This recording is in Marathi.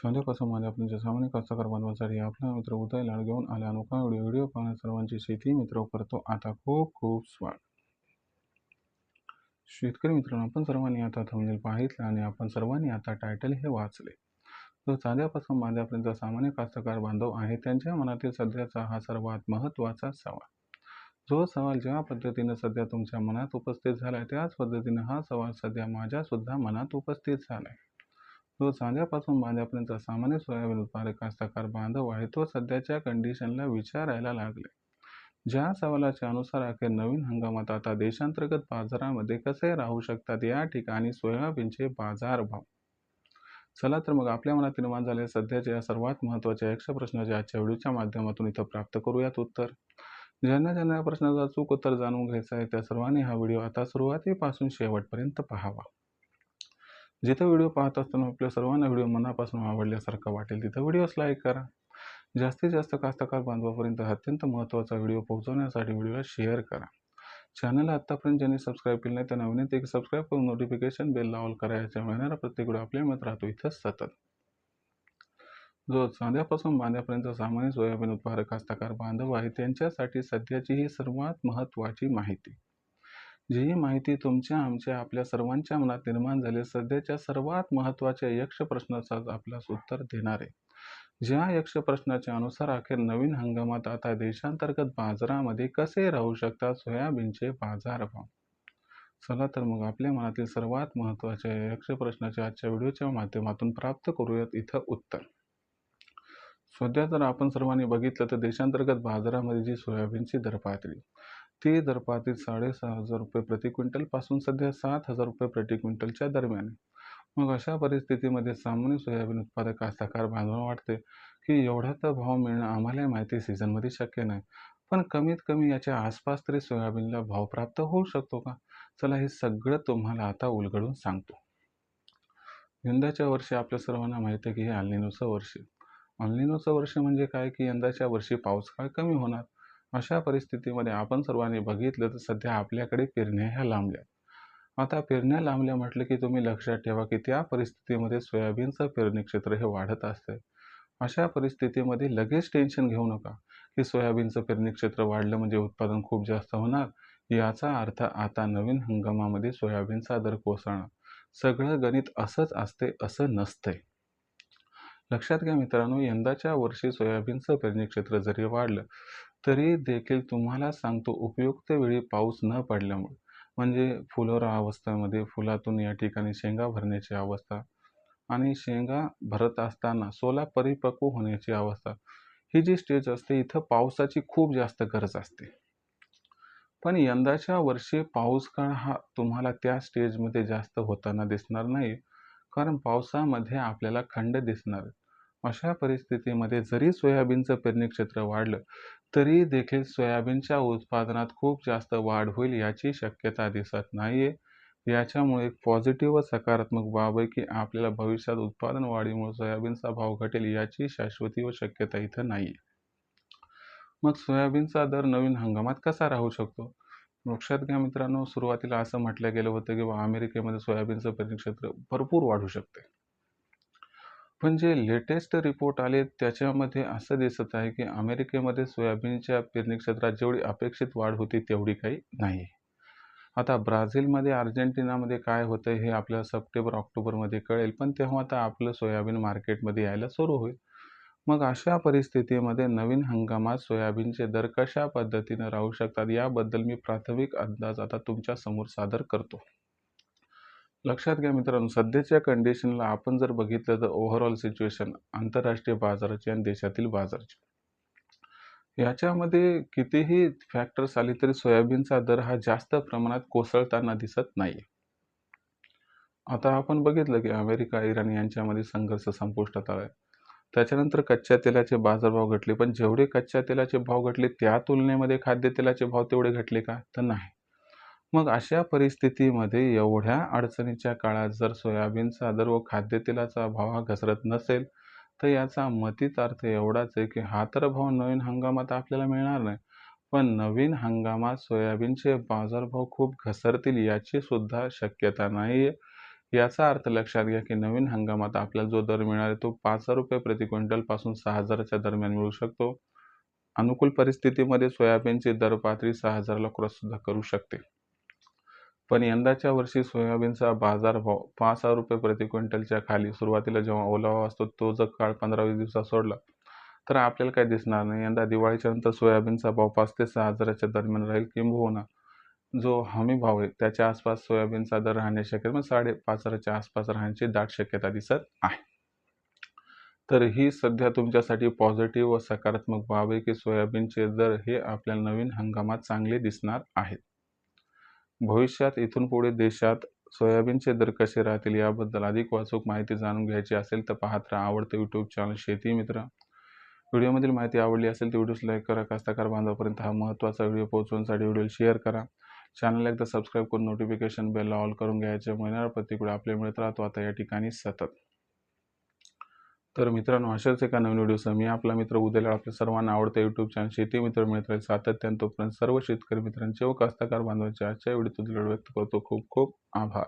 संध्यापासून माझ्या सामान्य कास्तकार बांधवांसाठी आपला मित्र उदय लाड घेऊन आला. अनोखा व्हिडिओ पाहण्या सर्वांची शेती मित्र करतो आता खूप खूप स्वागत. शेतकरी मित्रांनो, आपण सर्वांनी आता थंबनेल पाहितलं आणि आपण सर्वांनी आता टायटल हे वाचले. तो चांद्यापासून माझ्यापर्यंत सामान्य कास्तकार बांधव आहे त्यांच्या मनातील सध्याचा हा सर्वात महत्त्वाचा सवाल. जो सवाल ज्या पद्धतीने सध्या तुमच्या मनात उपस्थित झालाय त्याच पद्धतीने हा सवाल सध्या माझ्या सुद्धा मनात उपस्थित झालाय. जो चांद्यापासून बांध्यापर्यंत सामान्य सोयाबीन उत्पादक कास्तकार बांधव आहे तो सध्याच्या कंडिशनला विचारायला लागले. ज्या सवालाच्या अनुसार अखेर नवीन हंगामात आता देशांतर्गत बाजारामध्ये कसे राहू शकतात या ठिकाणी सोयाबीनचे बाजारभाव. चला तर मग आपल्या मनात निर्माण झालेल्या सध्याच्या या सर्वात महत्त्वाच्या यक्ष प्रश्नाचे आजच्या व्हिडिओच्या माध्यमातून इथं प्राप्त करूयात उत्तर. ज्यांना ज्यांना या प्रश्नाचा अचूक उत्तर जाणून घ्यायचं आहे त्या सर्वांनी हा व्हिडिओ आता सुरुवातीपासून शेवटपर्यंत पाहावा. जिथं व्हिडिओ पाहत असताना आपल्या सर्वांना व्हिडिओ मनापासून आवडल्यासारखं वाटेल तिथं व्हिडिओस लाईक करा. जास्तीत जास्त कास्तकार बांधवापर्यंत अत्यंत महत्त्वाचा व्हिडिओ पोहोचवण्यासाठी व्हिडिओला शेअर करा. चॅनलला आत्तापर्यंत ज्यांनी सबस्क्राईब केलं नाही त्यांना विनंती आहे की सबस्क्राईब करून नोटिफिकेशन बेल ऑल करा. याच्यामुळे येणारा प्रत्येक व्हिडिओ आपल्या मिळत राहतो इथं सतत. जो चांद्यापासून बांध्यापर्यंत सामान्य सोयाबीन उत्पादक कास्तकार बांधव आहे त्यांच्यासाठी सध्याची ही सर्वात महत्त्वाची माहिती. जी माहिती तुमच्या आमच्या आपल्या सर्वांच्या मनात निर्माण झाली सध्याच्या सर्वात महत्त्वाच्या यक्ष प्रश्नाचा आपल्यास उत्तर देणार आहे. ज्या यक्ष प्रश्नाच्या अनुसार अखेर नवीन हंगामात आता देशांतर्गत बाजारामध्ये कसे राहू शकतात सोयाबीनचे बाजारभाव. चला तर मग आपल्या मनातील सर्वात महत्त्वाच्या यक्ष प्रश्नाच्या आजच्या व्हिडिओच्या माध्यमातून प्राप्त करूयात इथं उत्तर. सध्या जर आपण सर्वांनी बघितलं तर देशांतर्गत बाजारामध्ये जी सोयाबीनची दरपातळी ती दरपातळी 6,500 रुपये प्रति क्विंटल पासून सध्या 7,000 रुपये प्रति क्विंटलच्या दरम्यान. मग अशा परिस्थितीमध्ये सामान्य सोयाबीन उत्पादक कास्तकार बांधवांना वाटते की एवढा तर भाव मिळणं आम्हाला माहिती सीझनमध्ये शक्य नाही, पण कमीत कमी याच्या आसपास तरी सोयाबीनला भाव प्राप्त होऊ शकतो का. चला हे सगळं तुम्हाला आता उलगडून सांगतो. यंदाच्या वर्षी आपल्या सर्वांना माहिती आहे की हे अल्निनोचं वर्ष. अल्निनोचं वर्ष म्हणजे काय की यंदाच्या वर्षी पाऊस काळ कमी होणार. अशा परिस्थितीमध्ये आपण सर्वांनी बघितलं तर सध्या आपल्याकडे पेरण्या ह्या लांबल्या. आता पेरण्या लांबल्या म्हटलं की तुम्ही लक्षात ठेवा की त्या परिस्थितीमध्ये सोयाबीनचं पेरणी क्षेत्र हे वाढत असते. अशा परिस्थितीमध्ये लगेच टेन्शन घेऊ नका की सोयाबीनचं पेरणी क्षेत्र वाढलं म्हणजे उत्पादन खूप जास्त होणार. याचा अर्थ आता नवीन हंगामामध्ये सोयाबीनचा दर कोसळणार. सगळं गणित असंच असते असं नसतंय. लक्षात घ्या मित्रांनो, यंदाच्या वर्षी सोयाबीनचं पेरणी क्षेत्र जरी वाढलं तरी देखील तुम्हाला सांगतो उपयुक्त वेळी पाऊस न पडल्यामुळे म्हणजे फुलोरा अवस्थेमध्ये फुलातून या ठिकाणी शेंगा भरण्याची अवस्था आणि शेंगा भरत असताना सोला परिपक्व होण्याची अवस्था, ही जी स्टेज असते इथं पावसाची खूप जास्त गरज असते. पण यंदाच्या वर्षी पाऊस काळ हा तुम्हाला त्या स्टेजमध्ये जास्त होताना दिसणार नाही, कारण पावसामध्ये आपल्याला खंड दिसणार. अशा परिस्थितीमध्ये जरी सोयाबीनचं पेरणी क्षेत्र वाढलं तरी देखील सोयाबीनच्या उत्पादनात खूप जास्त वाढ होईल याची शक्यता दिसत नाहीये. याच्यामुळे एक पॉझिटिव्ह व सकारात्मक बाब आहे की आपल्याला भविष्यात उत्पादन वाढीमुळे सोयाबीनचा भाव घटेल याची शाश्वती व शक्यता इथं नाहीये. मग सोयाबीनचा दर नवीन हंगामात कसा राहू शकतो. लक्षात घ्या मित्रांनो, सुरुवातीला असं म्हटलं गेलं होतं की अमेरिकेमध्ये सोयाबीनचं पेरणी क्षेत्र भरपूर वाढू शकते. पण जे लेटेस्ट रिपोर्ट आले त्याच्यामध्ये असं दिसत आहे की अमेरिकेमध्ये सोयाबीनच्या पेरणी क्षेत्रात जेवढी अपेक्षित वाढ होती तेवढी काही नाही. आता ब्राझीलमध्ये अर्जेंटिनामध्ये काय होतं हे आपल्याला सप्टेंबर-ऑक्टोबरमध्ये कळेल, पण तेव्हा आता आपलं सोयाबीन मार्केटमध्ये यायला सुरू होईल. मग अशा परिस्थितीमध्ये नवीन हंगामात सोयाबीनचे दर कशा पद्धतीने राहू शकतात याबद्दल मी प्राथमिक अंदाज आता तुमच्या समोर सादर करतो. लक्षात घ्या मित्रांनो, सध्याच्या कंडिशनला आपण जर बघितलं तर ओव्हरऑल सिच्युएशन आंतरराष्ट्रीय बाजाराची आणि देशातील बाजाराची याच्यामध्ये कितीही फॅक्टर्स आले तरी सोयाबीनचा दर हा जास्त प्रमाणात कोसळताना दिसत नाही. आता आपण बघितलं की अमेरिका इराण यांच्यामध्ये संघर्ष संपुष्टात आलाय. त्याच्यानंतर कच्च्या तेलाचे बाजारभाव घटले, पण जेवढे कच्च्या तेलाचे भाव घटले त्या तुलनेमध्ये खाद्यतेलाचे भाव तेवढे घटले का, तर नाही. मग अशा परिस्थितीमध्ये एवढ्या अडचणीच्या काळात जर सोयाबीनचा दर व खाद्यतेलाचा भाव हा घसरत नसेल तर याचा मतित अर्थ एवढाच आहे की हा तर भाव नवीन हंगामात आपल्याला मिळणार नाही, पण नवीन हंगामात सोयाबीनचे बाजारभाव खूप घसरतील याची सुद्धा शक्यता नाही आहे. याचा अर्थ लक्षात घ्या की नवीन हंगामात आपल्याला जो दर मिळणार आहे तो 5,000 रुपये प्रति क्विंटल पासून 6,000च्या दरम्यान मिळू शकतो. अनुकूल परिस्थितीमध्ये सोयाबीनची दर पातळी 6,000ला क्रॉस सुद्धा करू शकते. पण यंदाच्या वर्षी सोयाबीनचा बाजारभाव 5,000 रुपये प्रति क्विंटलच्या खाली सुरुवातीला जेव्हा ओलावा असतो तो जर काळ 15-20 दिवसात सोडला तर आपल्याला काही दिसणार नाही. यंदा दिवाळीच्या नंतर सोयाबीनचा भाव 5 ते 6,000च्या दरम्यान राहील. किंबहुना जो हमी भाव आहे त्याच्या आसपास सोयाबीनचा दर राहण्याची शक्यता, मग 5,500च्या आसपास राहण्याची दाट शक्यता दिसत आहे. तर ही सध्या तुमच्यासाठी पॉझिटिव्ह व सकारात्मक बाब आहे की सोयाबीनचे दर हे आपल्याला नवीन हंगामात चांगले दिसणार आहेत. भविष्यात इथून पुढे देशात सोयाबीनचे दर कसे राहतील याबद्दल अधिक अचूक माहिती जाणून घ्यायची असेल तर पाहत राहा आवडतं यूट्यूब चॅनल शेती मित्र. व्हिडिओमधील माहिती आवडली असेल तर व्हिडिओस लाईक करा. कास्तकार बांधवापर्यंत हा महत्त्वाचा व्हिडिओ पोहोचवण्यासाठी व्हिडिओ शेअर करा. चॅनलला एकदा सबस्क्राईब करून नोटिफिकेशन बेलला ऑल करून घ्यायचे. महिन्याला प्रतिकडे आपल्याला मिळत राहतो आता या ठिकाणी सतत. तर मित्रांनो, अशाच एका नवीन व्हिडिओसह मी आपला मित्र उद्याला आपल्या सर्वांना आवडतं यूट्यूब चॅनल शेती मित्र मिळत राहील सातत्याने. तोपर्यंत सर्व शेतकरी मित्रांचे व कास्तकार बांधवांचे आजच्या व्हिडिओत व्यक्त करतो. खूप खूप आभार.